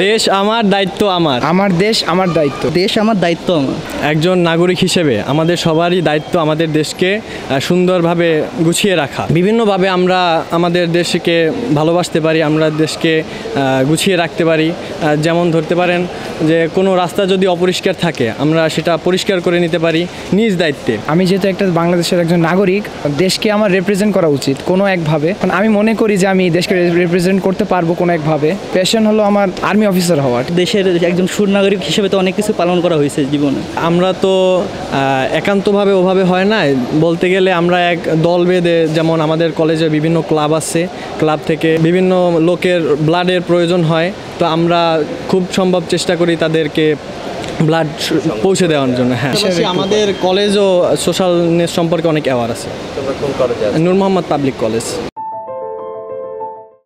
দেশ আমার, দায়িত্ব আমার। আমার দেশ আমার দায়িত্ব। দেশ আমার, দায়িত্ব আমার। একজন নাগরিক হিসেবে আমাদের সবারই দায়িত্ব আমাদের দেশকে সুন্দরভাবে গুছিয়ে রাখা। বিভিন্নভাবে আমরা আমাদের দেশকে ভালোবাসতে পারি, আমরা দেশকে গুছিয়ে রাখতে পারি। যেমন ধরতে পারেন যে কোনো রাস্তা যদি অপরিষ্কার থাকে আমরা সেটা পরিষ্কার করে নিতে পারি নিজ দায়িত্বে। আমি যেহেতু একটা বাংলাদেশের একজন নাগরিক, দেশকে আমার রিপ্রেজেন্ট করা উচিত কোনো একভাবে। আমি মনে করি যে আমি দেশকে রিপ্রেজেন্ট করতে পারবো কোনো একভাবে। প্যাশন হলো আমার আর্মি অফিসার হওয়ার। দেশের একজন সুনাগরিক হিসেবে তো অনেক কিছু পালন করা হয়েছে জীবনে। আমরা তো একান্তভাবে ওভাবে হয় না, বলতে গেলে আমরা এক দল বেঁধে, যেমন আমাদের কলেজে বিভিন্ন ক্লাব আছে, ক্লাব থেকে বিভিন্ন লোকের ব্লাডের প্রয়োজন হয়, তো আমরা খুব সম্ভব চেষ্টা করি তাদেরকে ব্লাড পৌঁছে দেওয়ার জন্য। হ্যাঁ, আমাদের কলেজও সোশ্যালনেস সম্পর্কে অনেক অ্যাওয়ার আছে। নূর মোহাম্মদ পাবলিক কলেজ।